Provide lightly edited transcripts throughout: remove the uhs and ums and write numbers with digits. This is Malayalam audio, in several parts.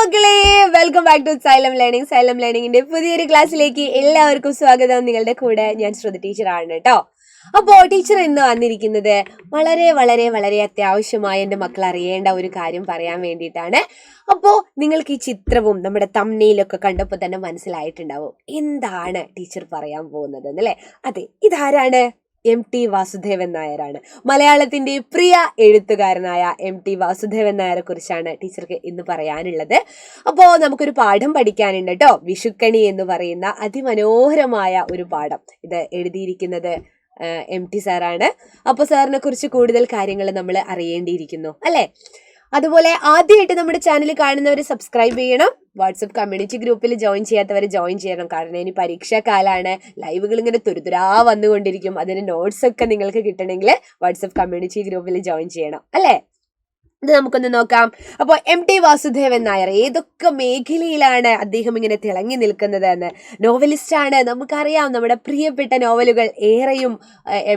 മക്കളെ, welcome back to Xylem learning. Xylem ലേണിംഗിന്റെ പുതിയൊരു ക്ലാസ്സിലേക്ക് എല്ലാവർക്കും സ്വാഗതം. നിങ്ങളുടെ കൂടെ ഞാൻ ശ്രുതി ടീച്ചറാണ് കേട്ടോ. അപ്പോ ടീച്ചർ ഇന്ന് വന്നിരിക്കുന്നത് വളരെ വളരെ വളരെ അത്യാവശ്യമായി എൻ്റെ മക്കൾ അറിയേണ്ട ഒരു കാര്യം പറയാൻ വേണ്ടിയിട്ടാണ്. അപ്പോൾ നിങ്ങൾക്ക് ഈ ചിത്രവും നമ്മുടെ തംബ്നെയിലൊക്കെ കണ്ടപ്പോൾ തന്നെ മനസ്സിലായിട്ടുണ്ടാവും എന്താണ് ടീച്ചർ പറയാൻ പോകുന്നത് എന്നല്ലേ. അതെ, ഇതാരാണ്? MT വാസുദേവൻ നായരാണ്. മലയാളത്തിന്റെ പ്രിയ എഴുത്തുകാരനായ MT വാസുദേവൻ നായരെ കുറിച്ചാണ് ടീച്ചർക്ക് ഇന്ന് പറയാനുള്ളത്. അപ്പോൾ നമുക്കൊരു പാഠം പഠിക്കാനുണ്ട് കേട്ടോ. വിഷുക്കണി എന്ന് പറയുന്ന അതിമനോഹരമായ ഒരു പാഠം. ഇത് എഴുതിയിരിക്കുന്നത് MT സാറാണ്. അപ്പോൾ സാറിനെ കുറിച്ച് കൂടുതൽ കാര്യങ്ങൾ നമ്മൾ അറിയേണ്ടിയിരിക്കുന്നു അല്ലേ. അതുപോലെ ആദ്യമായിട്ട് നമ്മുടെ ചാനൽ കാണുന്നവർ സബ്സ്ക്രൈബ് ചെയ്യണം. വാട്സപ്പ് കമ്മ്യൂണിറ്റി ഗ്രൂപ്പിൽ ജോയിൻ ചെയ്യാത്തവർ ജോയിൻ ചെയ്യണം. കാരണം ഇനി പരീക്ഷാ കാലമാണ്. ലൈവുകൾ ഇങ്ങനെ തുരുതുരാ വന്നുകൊണ്ടിരിക്കും. അതിന് നോട്ട്സ് ഒക്കെ നിങ്ങൾക്ക് കിട്ടണമെങ്കിൽ വാട്സപ്പ് കമ്മ്യൂണിറ്റി ഗ്രൂപ്പിൽ ജോയിൻ ചെയ്യണം അല്ലേ. ഇത് നമുക്കൊന്ന് നോക്കാം. അപ്പോൾ MT വാസുദേവൻ നായർ ഏതൊക്കെ മേഖലയിലാണ് അദ്ദേഹം ഇങ്ങനെ തിളങ്ങി നിൽക്കുന്നത് എന്ന്. നോവലിസ്റ്റാണ്. നമുക്കറിയാം നമ്മുടെ പ്രിയപ്പെട്ട നോവലുകൾ ഏറെയും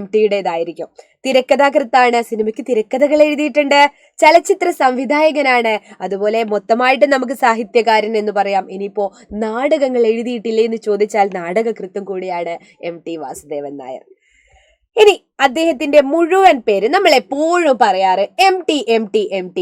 MTയുടേതായിരിക്കും. തിരക്കഥാകൃത്താണ്. സിനിമയ്ക്ക് തിരക്കഥകൾ എഴുതിയിട്ടുണ്ട്. ചലച്ചിത്ര സംവിധായകനാണ്. അതുപോലെ മൊത്തമായിട്ട് നമുക്ക് സാഹിത്യകാരൻ എന്ന് പറയാം. ഇനിയിപ്പോ നാടകങ്ങൾ എഴുതിയിട്ടില്ലേ എന്ന് ചോദിച്ചാൽ നാടകകൃത്തും കൂടിയാണ് MT വാസുദേവൻ നായർ. ഇനി അദ്ദേഹത്തിന്റെ മുഴുവൻ പേര് നമ്മൾ എപ്പോഴും പറയാറ് MT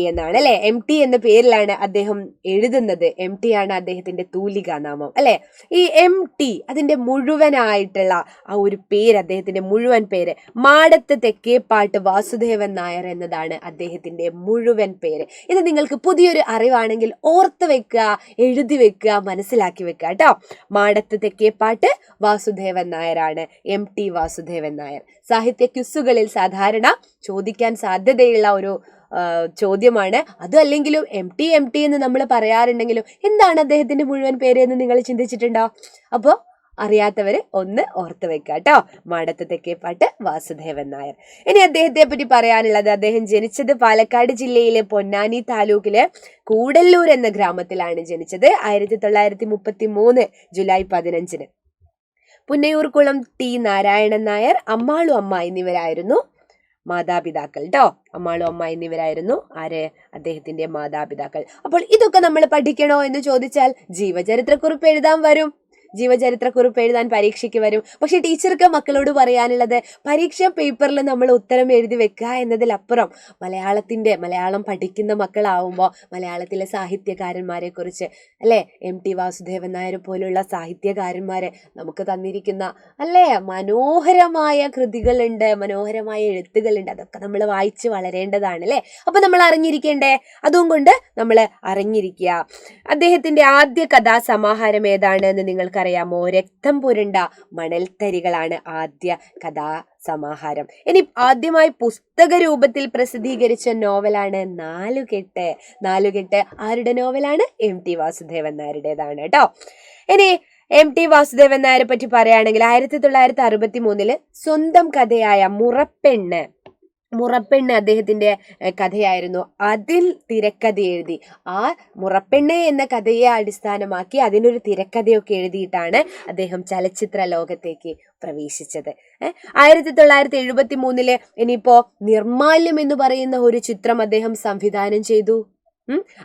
എന്നാണ് അല്ലെ. MT എന്ന പേരിലാണ് അദ്ദേഹം എഴുതുന്നത്. MT ആണ് അദ്ദേഹത്തിന്റെ തൂലികാ നാമം അല്ലെ. ഈ MT അതിന്റെ മുഴുവനായിട്ടുള്ള ആ ഒരു പേര്, അദ്ദേഹത്തിന്റെ മുഴുവൻ പേര് മാടത്ത് തെക്കേപ്പാട്ട് വാസുദേവൻ നായർ എന്നതാണ് അദ്ദേഹത്തിന്റെ മുഴുവൻ പേര്. ഇത് നിങ്ങൾക്ക് പുതിയൊരു അറിവാണെങ്കിൽ ഓർത്ത് വെക്കുക, എഴുതി വെക്കുക, മനസ്സിലാക്കി വെക്കുക കേട്ടോ. മാടത്ത് തെക്കേപ്പാട്ട് വാസുദേവൻ നായരാണ് MT വാസുദേവൻ നായർ. സാഹിത്യ ക്വിസുകളിൽ സാധാരണ ചോദിക്കാൻ സാധ്യതയുള്ള ഒരു ചോദ്യമാണ്. അതും അല്ലെങ്കിലും MT എന്ന് നമ്മൾ പറയാറുണ്ടെങ്കിലും എന്താണ് അദ്ദേഹത്തിന്റെ മുഴുവൻ പേര് എന്ന് നിങ്ങൾ ചിന്തിച്ചിട്ടുണ്ടോ? അപ്പോൾ അറിയാത്തവര് ഒന്ന് ഓർത്ത് വെക്കുക കേട്ടോ. മാടത്ത് തെക്കേപ്പാട്ട് വാസുദേവൻ നായർ. ഇനി അദ്ദേഹത്തെ പറ്റി പറയാനുള്ളത്, അദ്ദേഹം ജനിച്ചത് പാലക്കാട് ജില്ലയിലെ പൊന്നാനി താലൂക്കിലെ കൂടല്ലൂർ എന്ന ഗ്രാമത്തിലാണ് ജനിച്ചത്. 1933 ജൂലൈ 15. പുന്നയൂർകുളം T നാരായണൻ നായർ, അമ്മാളു അമ്മ എന്നിവരായിരുന്നു മാതാപിതാക്കൾ കേട്ടോ. അമ്മാളു അമ്മ എന്നിവരായിരുന്നു ആര്? അദ്ദേഹത്തിന്റെ മാതാപിതാക്കൾ. അപ്പോൾ ഇതൊക്കെ നമ്മൾ പഠിക്കണോ എന്ന് ചോദിച്ചാൽ ജീവചരിത്രക്കുറിപ്പ് എഴുതാൻ വരും. ജീവചരിത്രക്കുറിപ്പ് എഴുതാൻ പരീക്ഷയ്ക്ക് വരും. പക്ഷെ ടീച്ചർക്ക് മക്കളോട് പറയാനുള്ളത്, പരീക്ഷാ പേപ്പറിൽ നമ്മൾ ഉത്തരം എഴുതി വെക്കുക എന്നതിലപ്പുറം മലയാളം പഠിക്കുന്ന മക്കളാവുമ്പോൾ മലയാളത്തിലെ സാഹിത്യകാരന്മാരെ കുറിച്ച് അല്ലേ, MT വാസുദേവൻ നായർ പോലുള്ള സാഹിത്യകാരന്മാരെ നമുക്ക് തന്നിരിക്കുന്ന അല്ലേ മനോഹരമായ കൃതികളുണ്ട്, മനോഹരമായ എഴുത്തുകളുണ്ട്. അതൊക്കെ നമ്മൾ വായിച്ച് വളരേണ്ടതാണ് അല്ലേ. അപ്പൊ നമ്മൾ അറിഞ്ഞിരിക്കേണ്ടേ? അതും കൊണ്ട് നമ്മൾ അറിഞ്ഞിരിക്കുക. അദ്ദേഹത്തിന്റെ ആദ്യ കഥാസമാഹാരം ഏതാണ് എന്ന് നിങ്ങൾക്ക് അറിയാമോ? രക്തം പുരണ്ട മണൽത്തരികളാണ് ആദ്യ കഥാസമാഹാരം. ഇനി ആദ്യമായി പുസ്തക രൂപത്തിൽ പ്രസിദ്ധീകരിച്ച നോവലാണ് നാലുകെട്ട്. നാലുകെട്ട് ആരുടെ നോവലാണ്? MT വാസുദേവൻ നായരുടേതാണ് കേട്ടോ. ഇനി MT വാസുദേവൻ നായരെ പറ്റി പറയുകയാണെങ്കിൽ 1963 സ്വന്തം കഥയായ മുറപ്പെണ്ണ് അദ്ദേഹത്തിന്റെ കഥയായിരുന്നു. അതിൽ തിരക്കഥ എഴുതി. ആ മുറപ്പെണ്ണ് എന്ന കഥയെ അടിസ്ഥാനമാക്കി അതിനൊരു തിരക്കഥയൊക്കെ എഴുതിയിട്ടാണ് അദ്ദേഹം ചലച്ചിത്ര ലോകത്തേക്ക് പ്രവേശിച്ചത്. 1973 ഇനിയിപ്പോ നിർമാല്യം എന്ന് പറയുന്ന ഒരു ചിത്രം അദ്ദേഹം സംവിധാനം ചെയ്തു.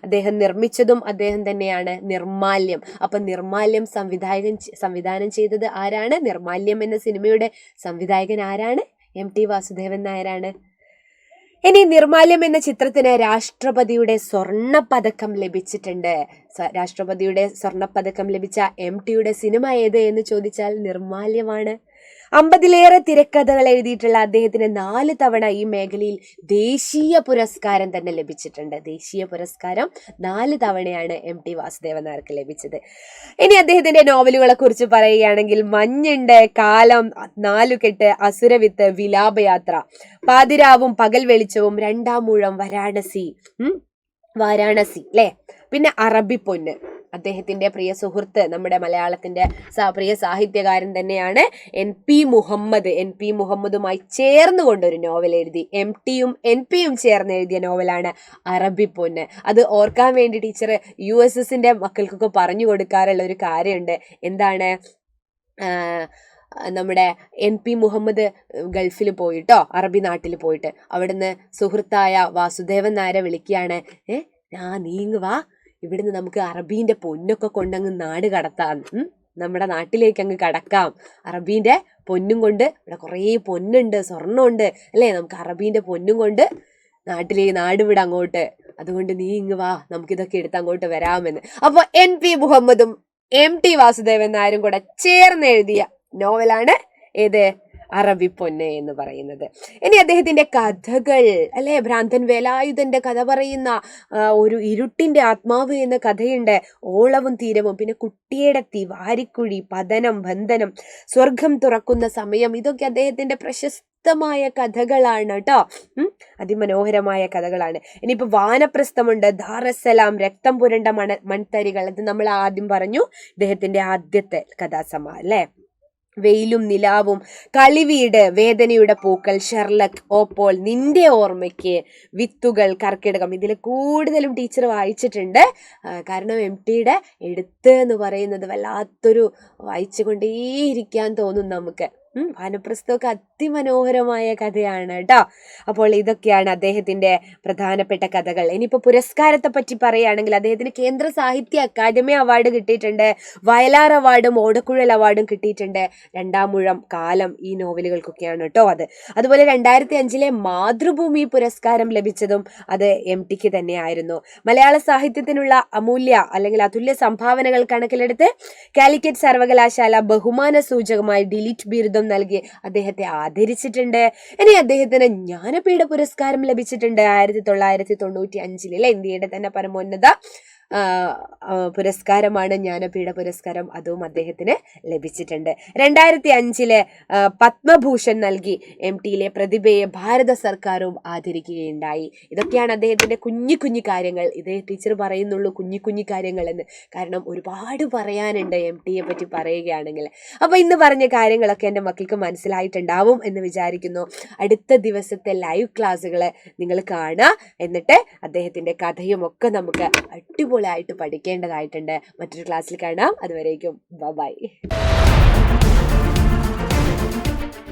അദ്ദേഹം നിർമ്മിച്ചതും അദ്ദേഹം തന്നെയാണ്, നിർമാല്യം. അപ്പൊ നിർമാല്യം സംവിധാനം ചെയ്തത് ആരാണ്? നിർമാല്യം എന്ന സിനിമയുടെ സംവിധായകൻ ആരാണ്? MT വാസുദേവൻ നായരാണ്. ഇനി നിർമാല്യം എന്ന ചിത്രത്തിന് രാഷ്ട്രപതിയുടെ സ്വർണ്ണപ്പതക്കം ലഭിച്ചിട്ടുണ്ട്. രാഷ്ട്രപതിയുടെ സ്വർണ്ണപ്പതക്കം ലഭിച്ച MTയുടെ സിനിമ ഏത് എന്ന് ചോദിച്ചാൽ നിർമാല്യമാണ്. 50ലേറെ തിരക്കഥകൾ എഴുതിയിട്ടുള്ള അദ്ദേഹത്തിന് 4 തവണ ഈ മേഖലയിൽ ദേശീയ പുരസ്കാരം തന്നെ ലഭിച്ചിട്ടുണ്ട്. ദേശീയ പുരസ്കാരം 4 തവണയാണ് MT വാസുദേവൻ നായർക്ക് ലഭിച്ചത്. ഇനി അദ്ദേഹത്തിന്റെ നോവലുകളെ കുറിച്ച് പറയുകയാണെങ്കിൽ മഞ്ഞുണ്ട്, കാലം, നാലുകെട്ട്, അസുരവിത്ത്, വിലാപയാത്ര, പാതിരാവും പകൽ വെളിച്ചവും, രണ്ടാമൂഴം, വാരാണസി അല്ലേ. പിന്നെ അറബിപ്പൊന്ന്. അദ്ദേഹത്തിന്റെ പ്രിയ സുഹൃത്ത്, നമ്മുടെ മലയാളത്തിന്റെ പ്രിയ സാഹിത്യകാരൻ തന്നെയാണ് NP മുഹമ്മദുമായി ചേർന്നുകൊണ്ടൊരു നോവൽ എഴുതി. MTയും NPയും ചേർന്ന് എഴുതിയ നോവലാണ് അറബിപ്പൊന്ന്. അത് ഓർക്കാൻ വേണ്ടി ടീച്ചർ USSന്റെ മക്കൾക്കൊക്കെ പറഞ്ഞു കൊടുക്കാറുള്ള ഒരു കാര്യമുണ്ട്. എന്താണ്? നമ്മുടെ NP മുഹമ്മദ് ഗൾഫിൽ പോയിട്ടോ, അറബി നാട്ടിൽ പോയിട്ട് അവിടുന്ന് സുഹൃത്തായ വാസുദേവൻ നായരെ വിളിക്കുകയാണ്. നീങ്ങ് വാ, ഇവിടുന്ന് നമുക്ക് അറബീന്റെ പൊന്നൊക്കെ കൊണ്ടങ്ങ് നാട് കടത്താം, നമ്മുടെ നാട്ടിലേക്ക് അങ്ങ് കടക്കാം. അറബീന്റെ പൊന്നും കൊണ്ട്, ഇവിടെ കുറേ പൊന്നുണ്ട്, സ്വർണ്ണമുണ്ട് അല്ലേ, നമുക്ക് അറബീന്റെ പൊന്നും കൊണ്ട് നാട് വിട അങ്ങോട്ട്. അതുകൊണ്ട് നീ ഇങ്ങ് വാ, നമുക്കിതൊക്കെ എടുത്ത് അങ്ങോട്ട് വരാമെന്ന്. അപ്പൊ NP മുഹമ്മദും MT വാസുദേവൻ നായരും കൂടെ ചേർന്ന് എഴുതിയ നോവലാണ് ഏത്, അറബി പൊന്ന് എന്ന് പറയുന്നത്. ഇനി അദ്ദേഹത്തിന്റെ കഥകൾ അല്ലെ, ഭ്രാന്തൻ വേലായുധന്റെ കഥ പറയുന്ന ഒരു ഇരുട്ടിന്റെ ആത്മാവ് എന്ന കഥയുണ്ട്, ഓളവും തീരവും, പിന്നെ കുട്ടിയുടെ വാരിക്കുഴി, പതനം, ബന്ധനം, സ്വർഗം തുറക്കുന്ന സമയം, ഇതൊക്കെ അദ്ദേഹത്തിന്റെ പ്രശസ്തമായ കഥകളാണ് കേട്ടോ. അതിമനോഹരമായ കഥകളാണ്. ഇനിയിപ്പോ വാനപ്രസ്ഥമുണ്ട്, ദാറസ്സലാം, രക്തം പുരണ്ട മൺതരികൾ, അത് നമ്മൾ ആദ്യം പറഞ്ഞു, ഇദ്ദേഹത്തിന്റെ ആദ്യത്തെ കഥാസമാ അല്ലെ. വെയിലും നിലാവും, കളിവീട്, വേദനയുടെ പൂക്കൾ, ഷെർലക്, ഓപ്പോൾ, നിന്റെ ഓർമ്മയ്ക്ക്, വിത്തുകൾ, കർക്കിടകം, ഇതിൽ കൂടുതലും ടീച്ചർ വായിച്ചിട്ടുണ്ട്. കാരണം MTയുടെ എഴുത്ത് എന്ന് പറയുന്നത് വല്ലാത്തൊരു വായിച്ചുകൊണ്ടേയിരിക്കാൻ തോന്നും നമുക്ക്. വാനപ്രസ്ഥമൊക്കെ അതിമനോഹരമായ കഥയാണ് കേട്ടോ. അപ്പോൾ ഇതൊക്കെയാണ് അദ്ദേഹത്തിന്റെ പ്രധാനപ്പെട്ട കഥകൾ. ഇനിയിപ്പോൾ പുരസ്കാരത്തെ പറ്റി പറയുകയാണെങ്കിൽ അദ്ദേഹത്തിന് കേന്ദ്ര സാഹിത്യ അക്കാദമി അവാർഡ് കിട്ടിയിട്ടുണ്ട്, വയലാർ അവാർഡും ഓടക്കുഴൽ അവാർഡും കിട്ടിയിട്ടുണ്ട്. 2-ാം മുഴം, കാലം, ഈ നോവലുകൾക്കൊക്കെയാണ് കേട്ടോ അത്. അതുപോലെ 2005 മാതൃഭൂമി പുരസ്കാരം ലഭിച്ചതും അത് MTക്ക് തന്നെയായിരുന്നു. മലയാള സാഹിത്യത്തിനുള്ള അമൂല്യ അല്ലെങ്കിൽ അതുല്യ സംഭാവനകൾ കണക്കിലെടുത്ത് കാലിക്കറ്റ് സർവകലാശാല ബഹുമാന സൂചകമായി ഡിലിറ്റ് ബിരുദം നൽകി അദ്ദേഹത്തെ ആദരിച്ചിട്ടുണ്ട്. ഇനി അദ്ദേഹത്തിന് ജ്ഞാനപീഠ പുരസ്കാരം ലഭിച്ചിട്ടുണ്ട് 1995 ഇന്ത്യയുടെ തന്നെ പരമോന്നത പുരസ്കാരമാണ് ജ്ഞാനപീഠ പുരസ്കാരം, അതും അദ്ദേഹത്തിന് ലഭിച്ചിട്ടുണ്ട്. 2005 പത്മഭൂഷൺ നൽകി MTയിലെ പ്രതിഭയെ ഭാരത സർക്കാരും ആദരിക്കുകയുണ്ടായി. ഇതൊക്കെയാണ് അദ്ദേഹത്തിന്റെ കുഞ്ഞു കുഞ്ഞു കാര്യങ്ങൾ. ഇതേ ടീച്ചർ പറയുന്നുള്ളൂ കുഞ്ഞു കുഞ്ഞു കാര്യങ്ങൾ എന്ന്, കാരണം ഒരുപാട് പറയാനുണ്ട് MTയെ പറ്റി പറയുകയാണെങ്കിൽ. അപ്പൊ ഇന്ന് പറഞ്ഞ കാര്യങ്ങളൊക്കെ എൻ്റെ മക്കൾക്ക് മനസ്സിലായിട്ടുണ്ടാവും എന്ന് വിചാരിക്കുന്നു. അടുത്ത ദിവസത്തെ ലൈവ് ക്ലാസ്സുകൾ നിങ്ങൾ കാണുക, എന്നിട്ട് അദ്ദേഹത്തിന്റെ കഥയും ഒക്കെ നമുക്ക് അടിപൊളിയായിട്ട് പഠിക്കേണ്ടതായിട്ടുണ്ട്. മറ്റൊരു ക്ലാസ്സിൽ കാണാം. അതുവരേക്കും ബൈ.